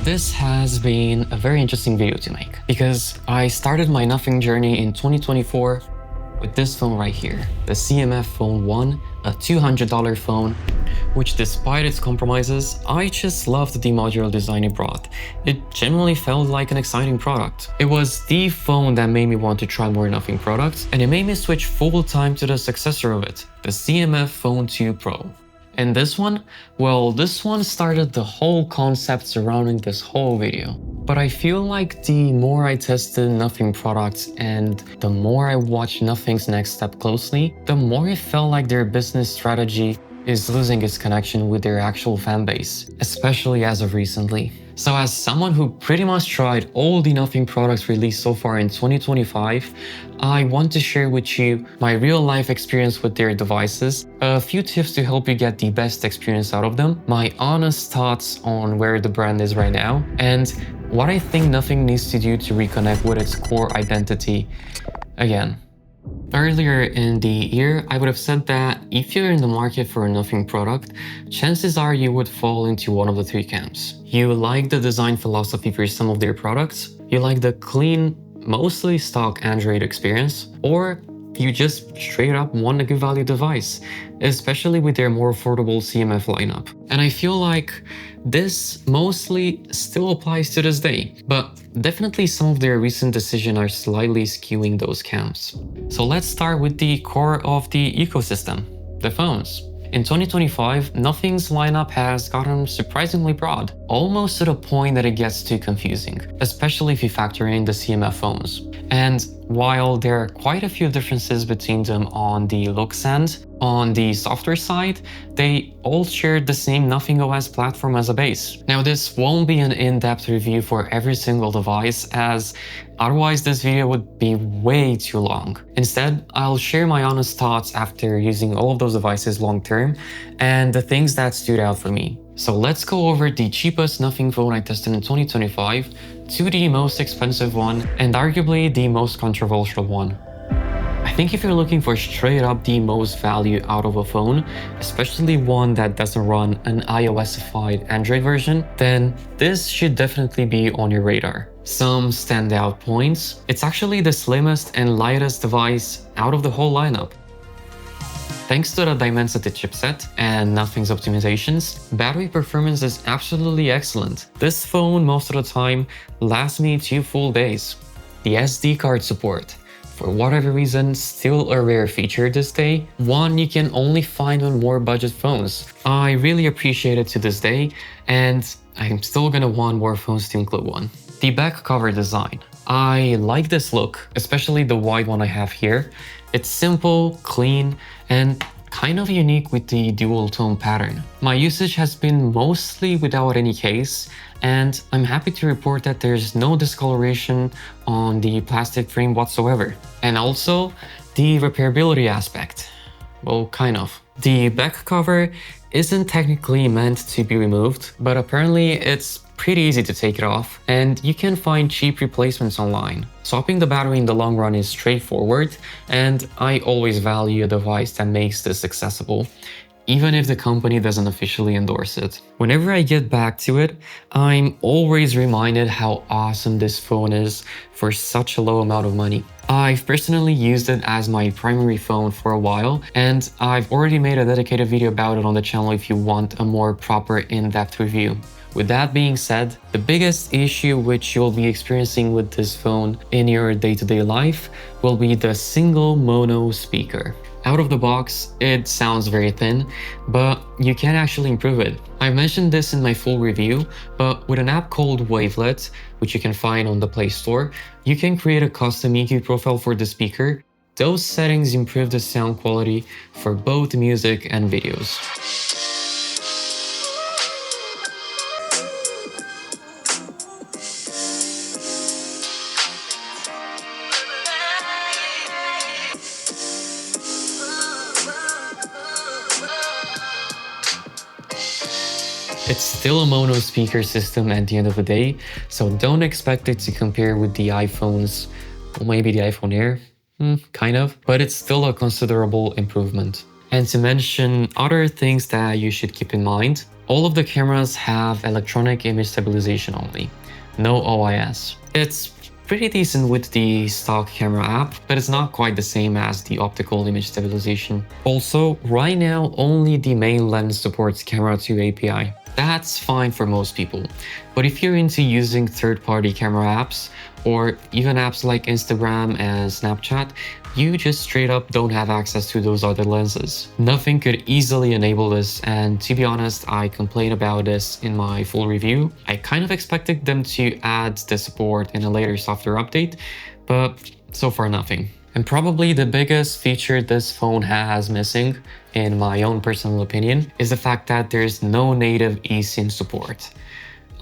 This has been a very interesting video to make because I started my nothing journey in 2024 with this phone right here, the CMF Phone 1, a $200 phone, which despite its compromises, I just loved the modular design it brought. It genuinely felt like an exciting product. It was the phone that made me want to try more nothing products, and it made me switch full time to the successor of it, the CMF Phone 2 Pro. And this one? Well, this one started the whole concept surrounding this whole video. But I feel like the more I tested nothing products and the more I watched nothing's next step closely, the more it felt like their business strategy is losing its connection with their actual fan base, especially as of recently. So as someone who pretty much tried all the nothing products released so far in 2025, I want to share with you my real life experience with their devices, a few tips to help you get the best experience out of them, my honest thoughts on where the brand is right now, and what I think nothing needs to do to reconnect with its core identity again. Earlier in the year, I would have said that if you're in the market for a nothing product, chances are you would fall into one of the three camps. You like the design philosophy for some of their products, you like the clean, mostly stock Android experience, or you just straight up want a good value device, especially with their more affordable CMF lineup. And I feel like this mostly still applies to this day, but definitely some of their recent decisions are slightly skewing those camps. So let's start with the core of the ecosystem, the phones. In 2025, Nothing's lineup has gotten surprisingly broad, almost to the point that it gets too confusing, especially if you factor in the CMF phones. And while there are quite a few differences between them on the looks and on the software side, they all share the same Nothing OS platform as a base. Now, this won't be an in-depth review for every single device, as otherwise this video would be way too long. Instead, I'll share my honest thoughts after using all of those devices long term and the things that stood out for me. So let's go over the cheapest nothing phone I tested in 2025 to the most expensive one and arguably the most controversial one. I think if you're looking for straight up the most value out of a phone, especially one that doesn't run an iOS-ified Android version, then this should definitely be on your radar. Some standout points: it's actually the slimmest and lightest device out of the whole lineup. Thanks to the Dimensity chipset and Nothing's optimizations, battery performance is absolutely excellent. This phone most of the time lasts me 2 full days. The SD card support, for whatever reason, still a rare feature this day, one you can only find on more budget phones. I really appreciate it to this day, and I'm still gonna want more phones to include one. The back cover design. I like this look, especially the wide one I have here. It's simple, clean, and kind of unique with the dual tone pattern. My usage has been mostly without any case, and I'm happy to report that there's no discoloration on the plastic frame whatsoever. And also, the repairability aspect. Well, kind of. The back cover isn't technically meant to be removed, but apparently it's pretty easy to take it off, and you can find cheap replacements online. Swapping the battery in the long run is straightforward, and I always value a device that makes this accessible, even if the company doesn't officially endorse it. Whenever I get back to it, I'm always reminded how awesome this phone is for such a low amount of money. I've personally used it as my primary phone for a while, and I've already made a dedicated video about it on the channel if you want a more proper in-depth review. With that being said, the biggest issue which you'll be experiencing with this phone in your day-to-day life will be the single mono speaker. Out of the box, it sounds very thin, but you can actually improve it. I mentioned this in my full review, but with an app called Wavelet, which you can find on the Play Store, you can create a custom EQ profile for the speaker. Those settings improve the sound quality for both music and videos. It's still a mono speaker system at the end of the day, so don't expect it to compare with the iPhones, or maybe the iPhone Air, kind of, but it's still a considerable improvement. And to mention other things that you should keep in mind, all of the cameras have electronic image stabilization only, no OIS. It's pretty decent with the stock camera app, but it's not quite the same as the optical image stabilization. Also, right now, only the main lens supports Camera 2 API. That's fine for most people, but if you're into using third-party camera apps, or even apps like Instagram and Snapchat, you just straight up don't have access to those other lenses. Nothing could easily enable this, and to be honest, I complained about this in my full review. I kind of expected them to add the support in a later software update, but so far nothing. And probably the biggest feature this phone has missing, in my own personal opinion, is the fact that there's no native eSIM support,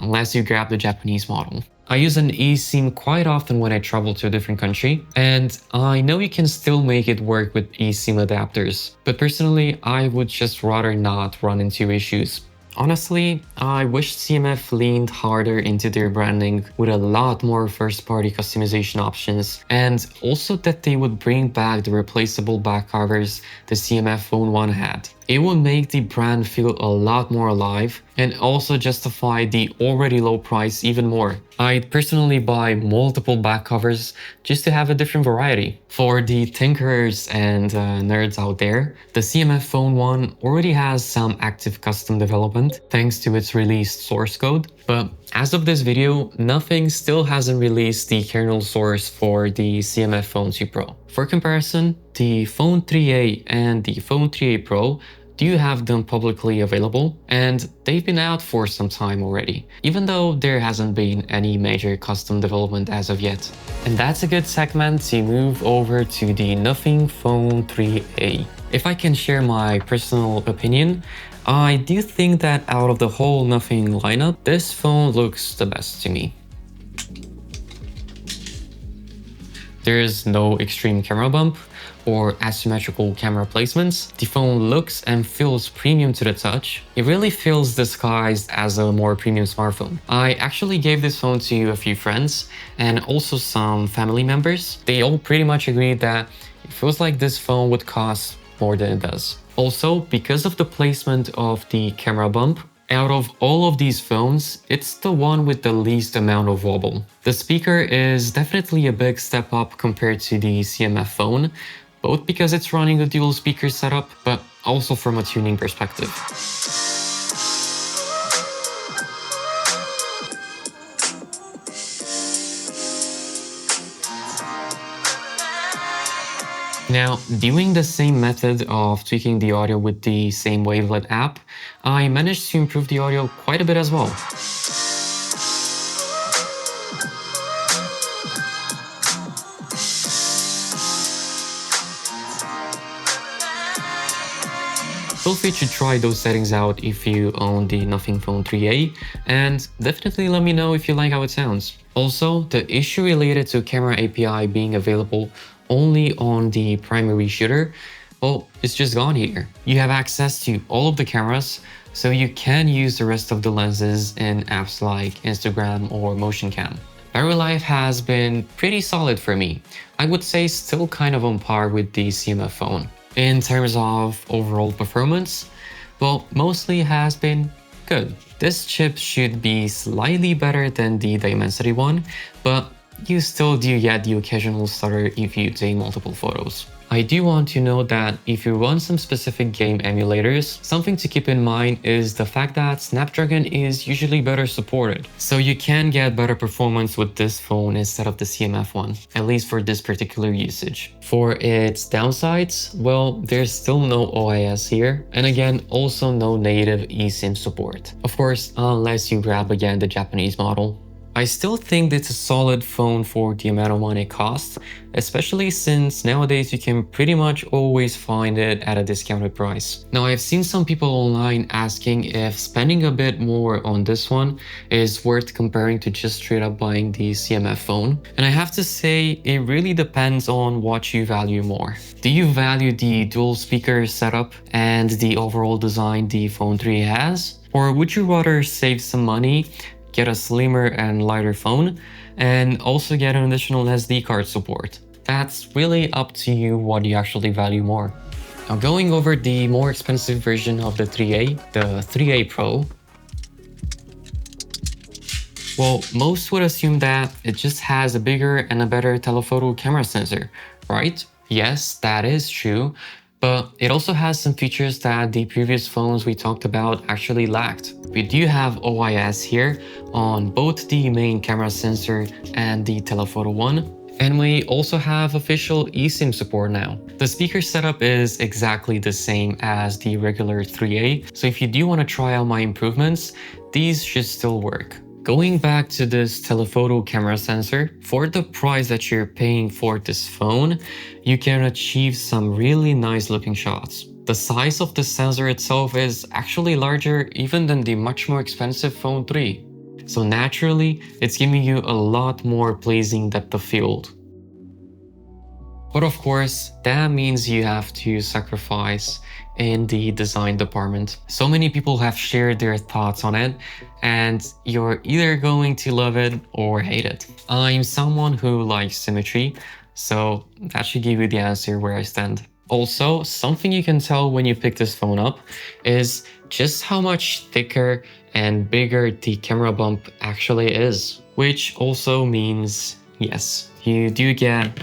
unless you grab the Japanese model. I use an eSIM quite often when I travel to a different country, and I know you can still make it work with eSIM adapters, but personally, I would just rather not run into issues. Honestly, I wish CMF leaned harder into their branding with a lot more first-party customization options, and also that they would bring back the replaceable back covers the CMF Phone 1 had. It would make the brand feel a lot more alive and also justify the already low price even more. I'd personally buy multiple back covers just to have a different variety. For the tinkerers and nerds out there, the CMF Phone 1 already has some active custom development thanks to its released source code, but as of this video, nothing still hasn't released the kernel source for the CMF Phone 2 Pro. For comparison, the Phone 3a and the Phone 3a Pro do have them publicly available, and they've been out for some time already, even though there hasn't been any major custom development as of yet. And that's a good segment to move over to the Nothing Phone 3a. If I can share my personal opinion, I do think that out of the whole Nothing lineup, this phone looks the best to me. There's no extreme camera bump or asymmetrical camera placements. The phone looks and feels premium to the touch. It really feels disguised as a more premium smartphone. I actually gave this phone to a few friends and also some family members. They all pretty much agreed that it feels like this phone would cost more than it does. Also, because of the placement of the camera bump, out of all of these phones, it's the one with the least amount of wobble. The speaker is definitely a big step up compared to the CMF phone, both because it's running a dual speaker setup, but also from a tuning perspective. Now, doing the same method of tweaking the audio with the same Wavelet app, I managed to improve the audio quite a bit as well. Feel free to try those settings out if you own the Nothing Phone 3a, and definitely let me know if you like how it sounds. Also, the issue related to camera API being available only on the primary shooter, well, it's just gone here. You have access to all of the cameras, so you can use the rest of the lenses in apps like Instagram or Motion Cam. Battery life has been pretty solid for me. I would say still kind of on par with the CMF phone. In terms of overall performance, well, mostly has been good. This chip should be slightly better than the Dimensity one, but you still do get the occasional stutter if you take multiple photos. I do want to note that if you run some specific game emulators, something to keep in mind is the fact that Snapdragon is usually better supported. So you can get better performance with this phone instead of the CMF one, at least for this particular usage. For its downsides, well, there's still no OIS here, and again, also no native eSIM support. Of course, unless you grab again the Japanese model. I still think it's a solid phone for the amount of money it costs, especially since nowadays you can pretty much always find it at a discounted price. Now, I've seen some people online asking if spending a bit more on this one is worth comparing to just straight up buying the CMF phone. And I have to say, it really depends on what you value more. Do you value the dual speaker setup and the overall design the Phone 3 has? Or would you rather save some money, get a slimmer and lighter phone, and also get an additional SD card support? That's really up to you what you actually value more. Now going over the more expensive version of the 3A, the 3A Pro. Well, most would assume that it just has a bigger and a better telephoto camera sensor, right? Yes, that is true, but it also has some features that the previous phones we talked about actually lacked. We do have OIS here on both the main camera sensor and the telephoto one. And we also have official eSIM support now. The speaker setup is exactly the same as the regular 3A, so if you do want to try out my improvements, these should still work. Going back to this telephoto camera sensor, for the price that you're paying for this phone, you can achieve some really nice looking shots. The size of the sensor itself is actually larger even than the much more expensive phone 3. So naturally, it's giving you a lot more pleasing depth of field. But of course, that means you have to sacrifice in the design department. So many people have shared their thoughts on it, and you're either going to love it or hate it. I'm someone who likes symmetry, so that should give you the answer where I stand. Also, something you can tell when you pick this phone up is just how much thicker and bigger the camera bump actually is, which also means, yes, you do get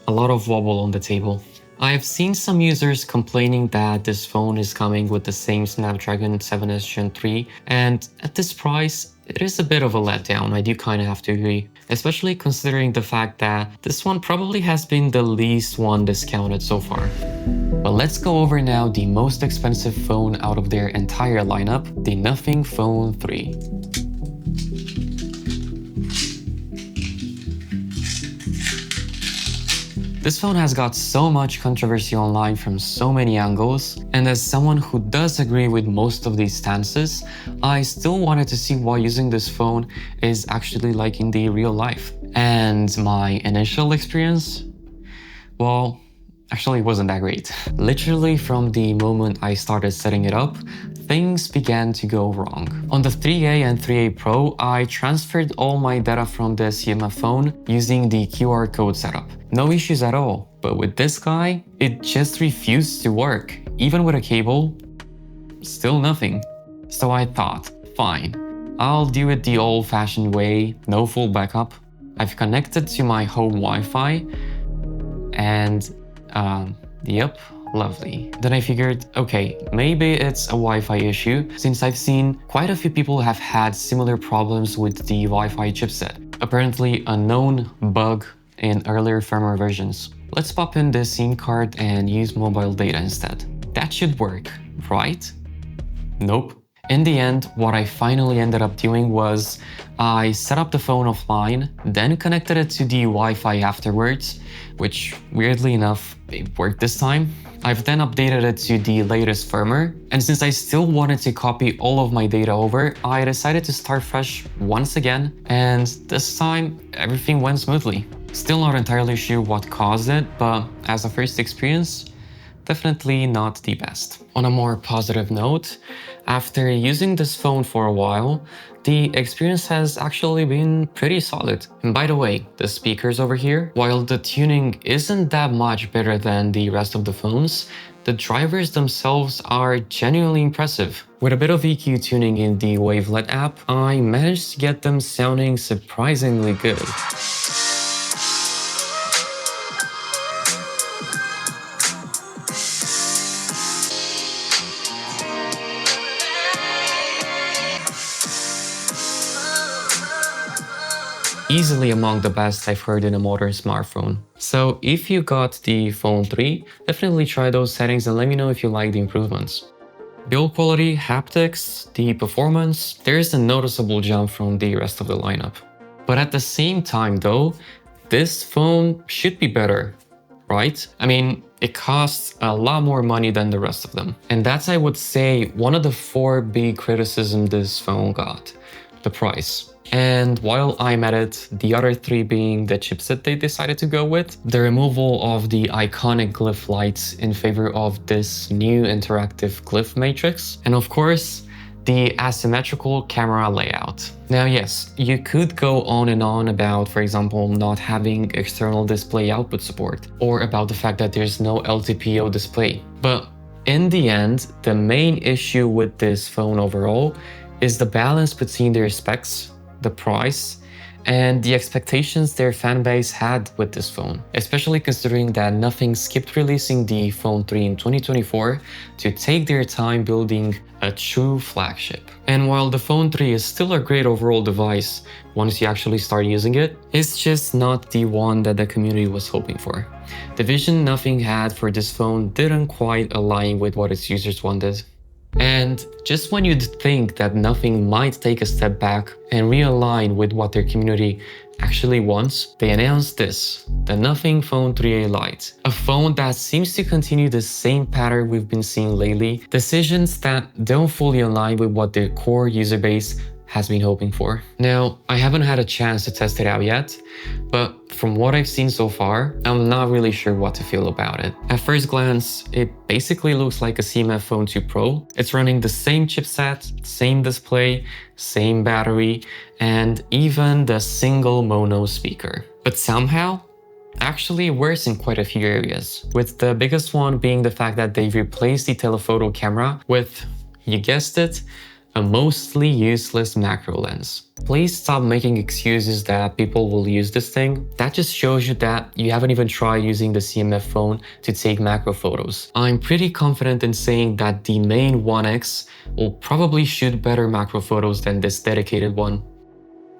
a lot of wobble on the table. I've seen some users complaining that this phone is coming with the same Snapdragon 7S Gen 3, and at this price, it is a bit of a letdown, I do kind of have to agree. Especially considering the fact that this one probably has been the least one discounted so far. But let's go over now the most expensive phone out of their entire lineup, the Nothing Phone 3. This phone has got so much controversy online from so many angles, and as someone who does agree with most of these stances, I still wanted to see what using this phone is actually like in the real life. And my initial experience? Well, actually it wasn't that great. Literally from the moment I started setting it up, things began to go wrong. On the 3A and 3A Pro, I transferred all my data from the CMF phone using the QR code setup. No issues at all, but with this guy, it just refused to work. Even with a cable, still nothing. So I thought, fine, I'll do it the old-fashioned way, no full backup. I've connected to my home Wi-Fi, and yep, lovely. Then I figured, okay, maybe it's a Wi-Fi issue, since I've seen quite a few people have had similar problems with the Wi-Fi chipset. Apparently a known bug in earlier firmware versions. Let's pop in this SIM card and use mobile data instead. That should work, right? Nope. In the end, what I finally ended up doing was I set up the phone offline, then connected it to the Wi-Fi afterwards, which weirdly enough, it worked this time. I've then updated it to the latest firmware, and since I still wanted to copy all of my data over, I decided to start fresh once again, and this time everything went smoothly. Still not entirely sure what caused it, but as a first experience, definitely not the best. On a more positive note, after using this phone for a while, the experience has actually been pretty solid. And by the way, the speakers over here, while the tuning isn't that much better than the rest of the phones, the drivers themselves are genuinely impressive. With a bit of EQ tuning in the Wavelet app, I managed to get them sounding surprisingly good. Easily among the best I've heard in a modern smartphone. So if you got the Phone 3, definitely try those settings and let me know if you like the improvements. Build quality, haptics, the performance, there's a noticeable jump from the rest of the lineup. But at the same time though, this phone should be better, right? I mean, it costs a lot more money than the rest of them. And that's, I would say, one of the 4 big criticisms this phone got, the price. And while I'm at it, the other 3 being the chipset they decided to go with, the removal of the iconic glyph lights in favor of this new interactive glyph matrix, and of course, the asymmetrical camera layout. Now, yes, you could go on and on about, for example, not having external display output support, or about the fact that there's no LTPO display. But in the end, the main issue with this phone overall is the balance between their specs, the price, and the expectations their fanbase had with this phone, especially considering that Nothing skipped releasing the Phone 3 in 2024 to take their time building a true flagship. And while the Phone 3 is still a great overall device once you actually start using it, it's just not the one that the community was hoping for. The vision Nothing had for this phone didn't quite align with what its users wanted. And just when you'd think that Nothing might take a step back and realign with what their community actually wants, they announced this, the Nothing Phone 3a Lite, a phone that seems to continue the same pattern we've been seeing lately, decisions that don't fully align with what their core user base has been hoping for. Now, I haven't had a chance to test it out yet, but from what I've seen so far, I'm not really sure what to feel about it. At first glance, it basically looks like a CMF Phone 2 Pro. It's running the same chipset, same display, same battery, and even the single mono speaker. But somehow, actually worse in quite a few areas, with the biggest one being the fact that they've replaced the telephoto camera with, you guessed it, a mostly useless macro lens. Please stop making excuses that people will use this thing. That just shows you that you haven't even tried using the CMF phone to take macro photos. I'm pretty confident in saying that the main 1X will probably shoot better macro photos than this dedicated one.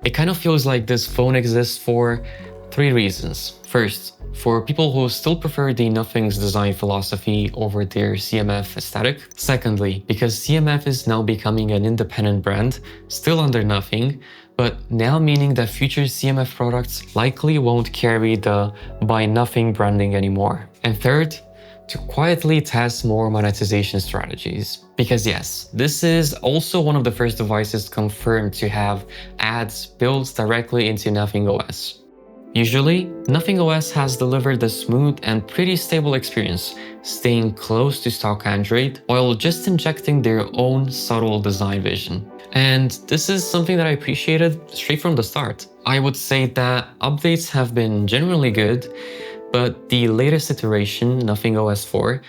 It kind of feels like this phone exists for 3 reasons. First, for people who still prefer the Nothing's design philosophy over their CMF aesthetic. Secondly, because CMF is now becoming an independent brand, still under Nothing, but now meaning that future CMF products likely won't carry the by Nothing branding anymore. And third, to quietly test more monetization strategies. Because yes, this is also one of the first devices confirmed to have ads built directly into Nothing OS. Usually, Nothing OS has delivered a smooth and pretty stable experience, staying close to stock Android while just injecting their own subtle design vision. And this is something that I appreciated straight from the start. I would say that updates have been generally good, but the latest iteration, Nothing OS 4,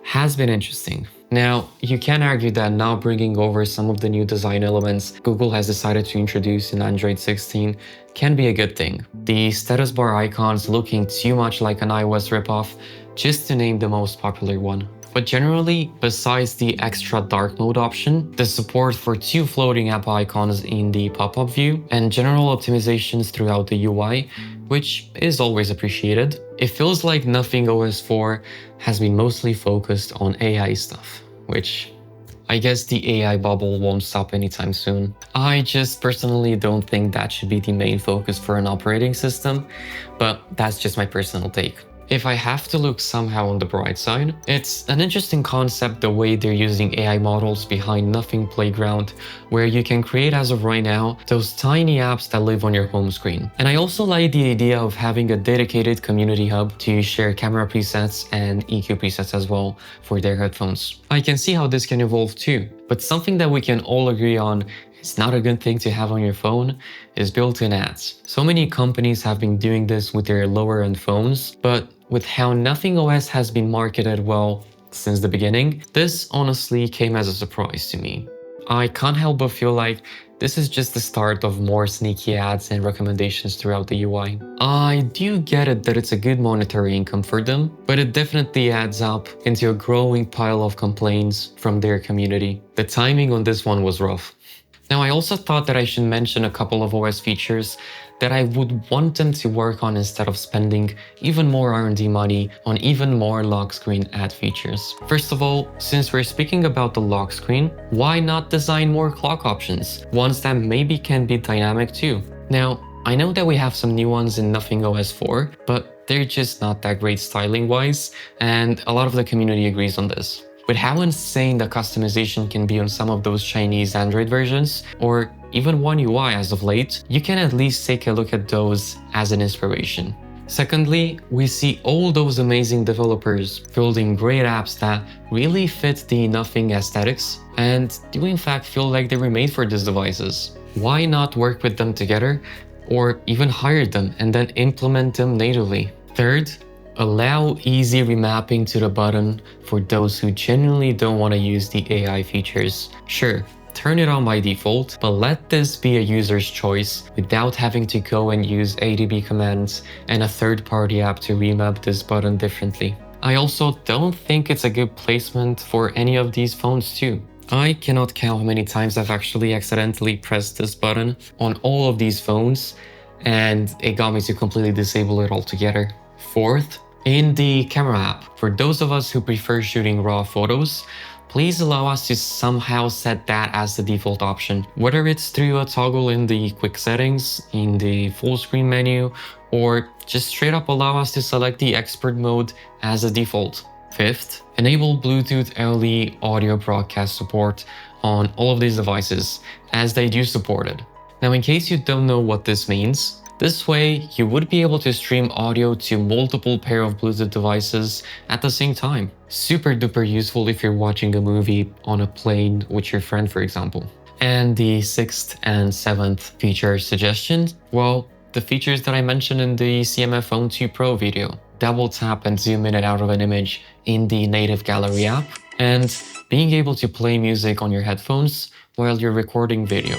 has been interesting. Now, you can argue that now bringing over some of the new design elements Google has decided to introduce in Android 16 can be a good thing. The status bar icons looking too much like an iOS ripoff, just to name the most popular one. But generally, besides the extra dark mode option, the support for 2 floating app icons in the pop-up view, and general optimizations throughout the UI, which is always appreciated, it feels like Nothing OS 4 has been mostly focused on AI stuff, which I guess the AI bubble won't stop anytime soon. I just personally don't think that should be the main focus for an operating system, but that's just my personal take. If I have to look somehow on the bright side, it's an interesting concept the way they're using AI models behind Nothing Playground, where you can create as of right now those tiny apps that live on your home screen. And I also like the idea of having a dedicated community hub to share camera presets and EQ presets as well for their headphones. I can see how this can evolve too, but something that we can all agree on it's not a good thing to have on your phone is built-in ads. So many companies have been doing this with their lower-end phones, but with how Nothing OS has been marketed well since the beginning, this honestly came as a surprise to me. I can't help but feel like this is just the start of more sneaky ads and recommendations throughout the UI. I do get it that it's a good monetary income for them, but it definitely adds up into a growing pile of complaints from their community. The timing on this one was rough. Now, I also thought that I should mention a couple of OS features that I would want them to work on instead of spending even more R&D money on even more lock screen ad features. First of all, since we're speaking about the lock screen, why not design more clock options? Ones that maybe can be dynamic too. Now, I know that we have some new ones in Nothing OS 4, but they're just not that great styling-wise, and a lot of the community agrees on this. With how insane the customization can be on some of those Chinese Android versions, or even One UI as of late, you can at least take a look at those as an inspiration. Secondly, we see all those amazing developers building great apps that really fit the Nothing aesthetics and do in fact feel like they were made for these devices. Why not work with them together or even hire them and then implement them natively? Third, allow easy remapping to the button for those who genuinely don't want to use the AI features. Sure, turn it on by default, but let this be a user's choice without having to go and use ADB commands and a third-party app to remap this button differently. I also don't think it's a good placement for any of these phones too. I cannot count how many times I've actually accidentally pressed this button on all of these phones, and it got me to completely disable it altogether. Fourth, in the camera app, for those of us who prefer shooting raw photos, please allow us to somehow set that as the default option, whether it's through a toggle in the quick settings, in the full screen menu, or just straight up allow us to select the expert mode as a default. Fifth, enable Bluetooth LE audio broadcast support on all of these devices, as they do support it. Now, in case you don't know what this means, this way you would be able to stream audio to multiple pair of Bluetooth devices at the same time. Super duper useful if you're watching a movie on a plane with your friend, for example. And the sixth and seventh feature suggestion, well, the features that I mentioned in the CMF Phone 2 Pro video. Double tap and zoom in and out of an image in the native gallery app, and being able to play music on your headphones while you're recording video.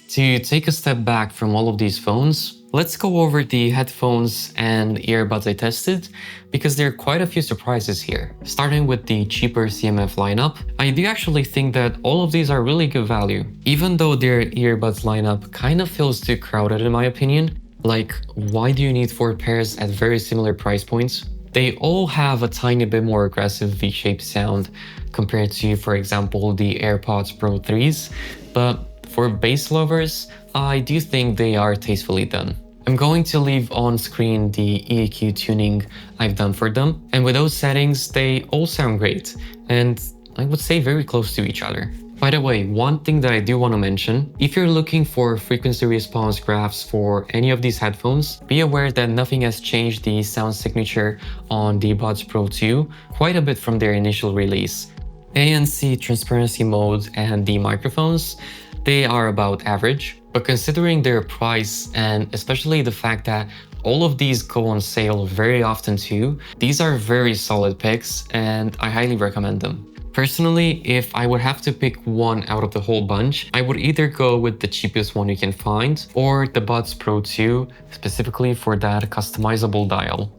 To take a step back from all of these phones, let's go over the headphones and earbuds I tested, because there are quite a few surprises here. Starting with the cheaper CMF lineup, I do actually think that all of these are really good value, even though their earbuds lineup kind of feels too crowded in my opinion. Like, why do you need 4 pairs at very similar price points? They all have a tiny bit more aggressive V-shaped sound compared to, for example, the AirPods Pro 3s, but for bass lovers, I do think they are tastefully done. I'm going to leave on screen the EQ tuning I've done for them, and with those settings, they all sound great, and I would say very close to each other. By the way, one thing that I do want to mention, if you're looking for frequency response graphs for any of these headphones, be aware that nothing has changed the sound signature on the Buds Pro 2 quite a bit from their initial release. ANC transparency mode and the microphones, they are about average, but considering their price and especially the fact that all of these go on sale very often too, these are very solid picks and I highly recommend them. Personally, if I would have to pick one out of the whole bunch, I would either go with the cheapest one you can find or the Buds Pro 2, specifically for that customizable dial.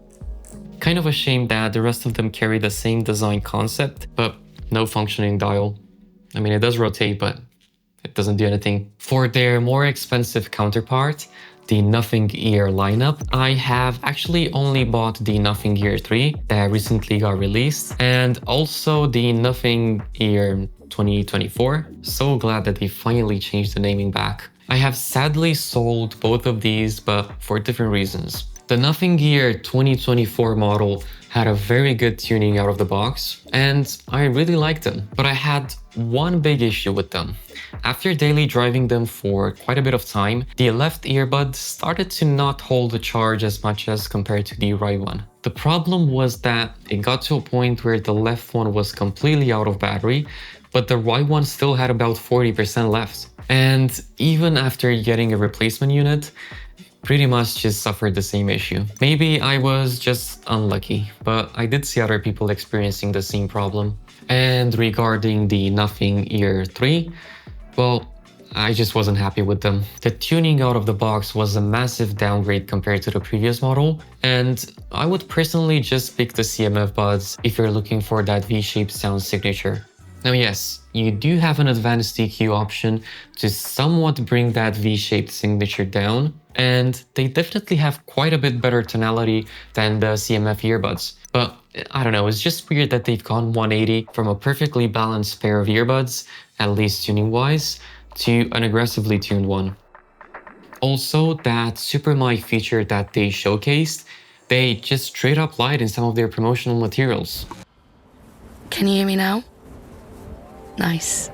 Kind of a shame that the rest of them carry the same design concept, but no functioning dial. I mean, it does rotate, but it doesn't do anything. For their more expensive counterpart, the Nothing Ear lineup, I have actually only bought the Nothing Ear 3 that recently got released, and also the Nothing Ear 2024. So glad that they finally changed the naming back. I have sadly sold both of these, but for different reasons. The Nothing Ear 2024 model had a very good tuning out of the box, and I really liked them, but I had one big issue with them. After daily driving them for quite a bit of time, the left earbud started to not hold the charge as much as compared to the right one. The problem was that it got to a point where the left one was completely out of battery, but the right one still had about 40% left. And even after getting a replacement unit, pretty much just suffered the same issue. Maybe I was just unlucky, but I did see other people experiencing the same problem. And regarding the Nothing Ear 3, well, I just wasn't happy with them. The tuning out of the box was a massive downgrade compared to the previous model, and I would personally just pick the CMF buds if you're looking for that V-shaped sound signature. Now yes, you do have an advanced EQ option to somewhat bring that V-shaped signature down, and they definitely have quite a bit better tonality than the CMF earbuds. But I don't know, it's just weird that they've gone 180 from a perfectly balanced pair of earbuds, at least tuning-wise, to an aggressively tuned one. Also, that super mic feature that they showcased, they just straight up lied in some of their promotional materials. Can you hear me now? Nice.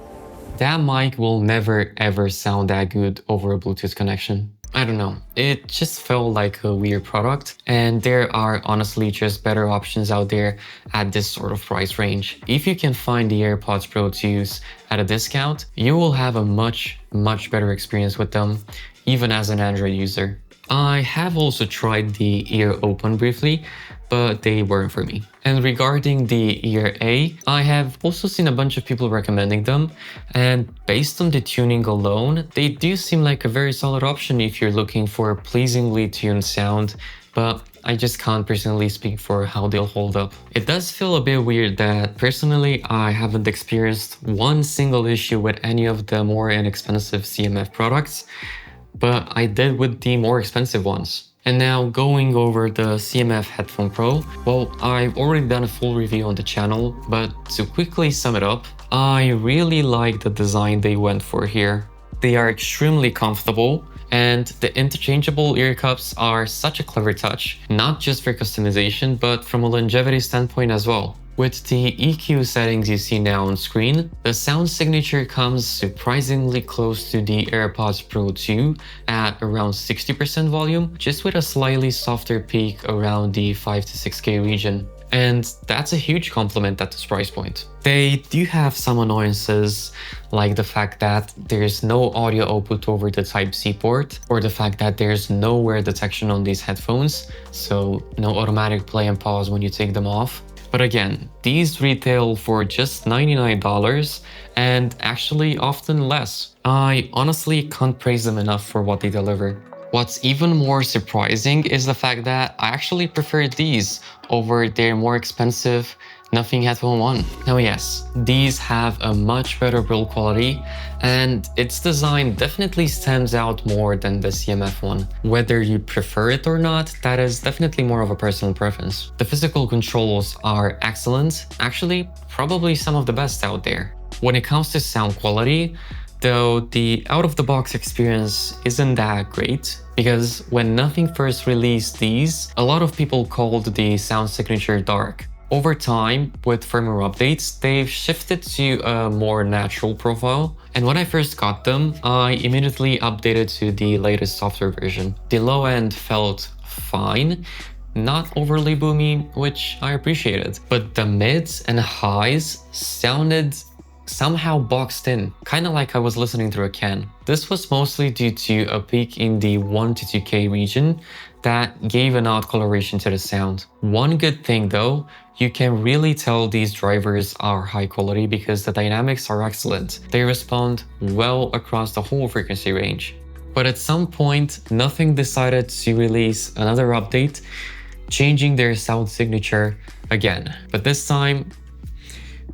That mic will never ever sound that good over a Bluetooth connection. I don't know, it just felt like a weird product, and there are honestly just better options out there at this sort of price range. If you can find the AirPods Pro to use at a discount, you will have a much better experience with them, even as an Android user. I have also tried the Ear Open briefly, but they weren't for me. And regarding the Ear A, I have also seen a bunch of people recommending them, and based on the tuning alone, they do seem like a very solid option if you're looking for a pleasingly tuned sound, but I just can't personally speak for how they'll hold up. It does feel a bit weird that personally I haven't experienced one single issue with any of the more inexpensive CMF products, but I did with the more expensive ones. And now going over the CMF Headphone Pro, well, I've already done a full review on the channel, but to quickly sum it up, I really like the design they went for here. They are extremely comfortable, and the interchangeable ear cups are such a clever touch, not just for customization, but from a longevity standpoint as well. With the EQ settings you see now on screen, the sound signature comes surprisingly close to the AirPods Pro 2 at around 60% volume, just with a slightly softer peak around the 5 to 6K region. And that's a huge compliment at this price point. They do have some annoyances, like the fact that there's no audio output over the Type-C port, or the fact that there's no wear detection on these headphones, so no automatic play and pause when you take them off. But again, these retail for just $99 and actually often less. I honestly can't praise them enough for what they deliver. What's even more surprising is the fact that I actually prefer these over their more expensive Nothing Headphone 1. Now yes, these have a much better build quality, and its design definitely stands out more than the CMF one. Whether you prefer it or not, that is definitely more of a personal preference. The physical controls are excellent, actually probably some of the best out there. When it comes to sound quality, though, the out-of-the-box experience isn't that great, because when Nothing first released these, a lot of people called the sound signature dark. Over time, with firmware updates, they've shifted to a more natural profile, and when I first got them, I immediately updated to the latest software version. The low end felt fine, not overly boomy, which I appreciated, but the mids and highs sounded somehow boxed in, kind of like I was listening through a can. This was mostly due to a peak in the 1 to 2K region that gave an odd coloration to the sound. One good thing though, you can really tell these drivers are high quality because the dynamics are excellent. They respond well across the whole frequency range. But at some point, Nothing decided to release another update, changing their sound signature again, but this time,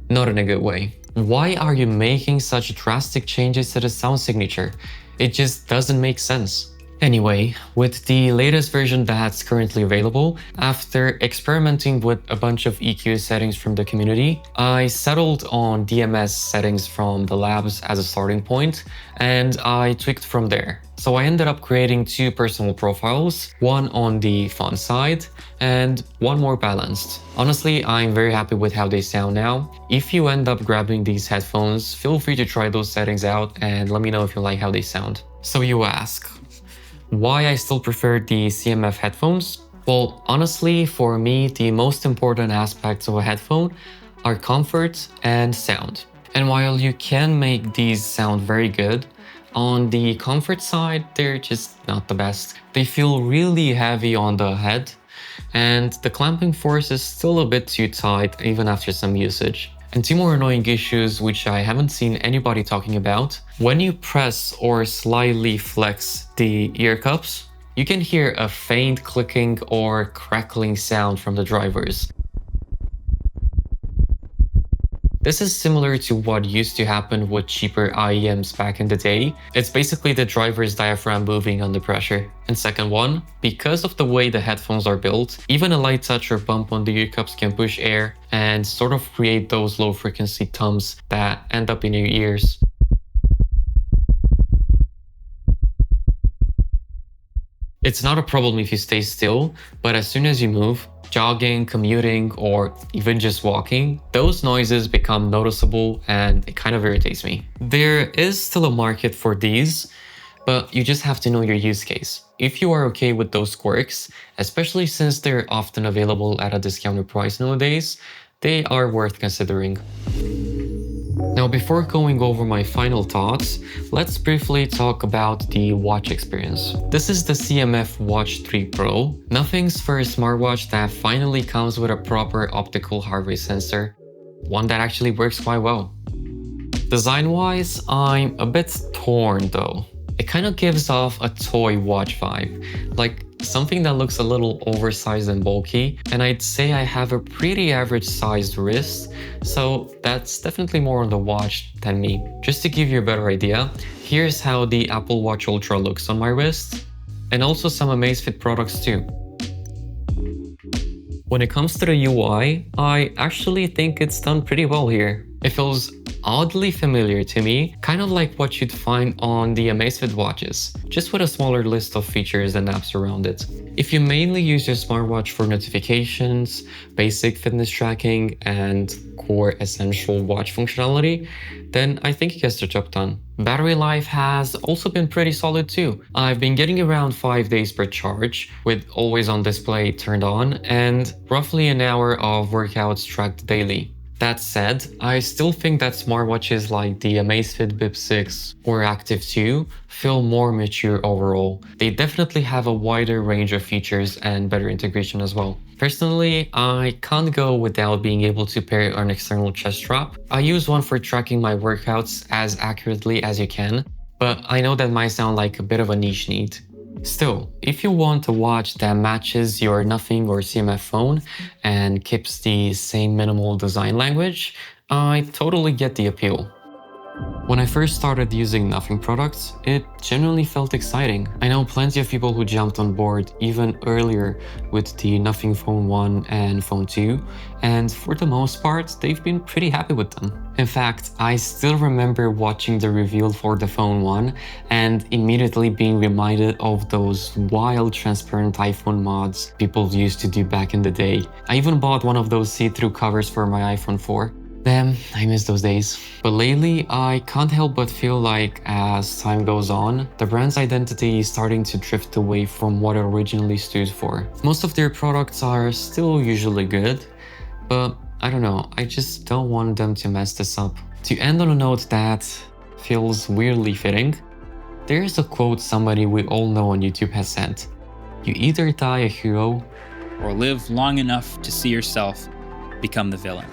not in a good way. Why are you making such drastic changes to the sound signature? It just doesn't make sense. Anyway, with the latest version that's currently available, after experimenting with a bunch of EQ settings from the community, I settled on DMS settings from the labs as a starting point, and I tweaked from there. So I ended up creating two personal profiles, one on the fun side and one more balanced. Honestly, I'm very happy with how they sound now. If you end up grabbing these headphones, feel free to try those settings out and let me know if you like how they sound. So you ask, why I still prefer the CMF headphones? Well, honestly, for me, the most important aspects of a headphone are comfort and sound. And while you can make these sound very good, on the comfort side, they're just not the best. They feel really heavy on the head, and the clamping force is still a bit too tight even after some usage. And two more annoying issues which I haven't seen anybody talking about. When you press or slightly flex the ear cups, you can hear a faint clicking or crackling sound from the drivers. This is similar to what used to happen with cheaper IEMs back in the day. It's basically the driver's diaphragm moving under pressure. And second one, because of the way the headphones are built, even a light touch or bump on the ear cups can push air and sort of create those low frequency thumps that end up in your ears. It's not a problem if you stay still, but as soon as you move, jogging, commuting, or even just walking, those noises become noticeable and it kind of irritates me. There is still a market for these, but you just have to know your use case. If you are okay with those quirks, especially since they're often available at a discounted price nowadays, they are worth considering. Now, before going over my final thoughts, let's briefly talk about the watch experience. This is the CMF Watch 3 Pro, nothing's first smartwatch that finally comes with a proper optical heart rate sensor, one that actually works quite well. Design-wise, I'm a bit torn though. It kind of gives off a toy watch vibe, like something that looks a little oversized and bulky, and I'd say I have a pretty average sized wrist, so that's definitely more on the watch than me. Just to give you a better idea, here's how the Apple Watch Ultra looks on my wrist, and also some Amazfit products too. When it comes to the UI, I actually think it's done pretty well here. It feels oddly familiar to me, kind of like what you'd find on the Amazfit watches, just with a smaller list of features and apps around it. If you mainly use your smartwatch for notifications, basic fitness tracking, and core essential watch functionality, then I think it gets the job done. Battery life has also been pretty solid too. I've been getting around 5 days per charge, with always on display turned on, and roughly an hour of workouts tracked daily. That said, I still think that smartwatches like the Amazfit Bip 6 or Active 2 feel more mature overall. They definitely have a wider range of features and better integration as well. Personally, I can't go without being able to pair an external chest strap. I use one for tracking my workouts as accurately as you can, but I know that might sound like a bit of a niche need. Still, if you want a watch that matches your Nothing or CMF phone and keeps the same minimal design language, I totally get the appeal. When I first started using Nothing products, it genuinely felt exciting. I know plenty of people who jumped on board even earlier with the Nothing Phone 1 and Phone 2, and for the most part, they've been pretty happy with them. In fact, I still remember watching the reveal for the Phone 1 and immediately being reminded of those wild transparent iPhone mods people used to do back in the day. I even bought one of those see-through covers for my iPhone 4. Damn, I miss those days. But lately, I can't help but feel like as time goes on, the brand's identity is starting to drift away from what it originally stood for. Most of their products are still usually good, but I don't know, I just don't want them to mess this up. To end on a note that feels weirdly fitting, there's a quote somebody we all know on YouTube has said: "You either die a hero or live long enough to see yourself become the villain."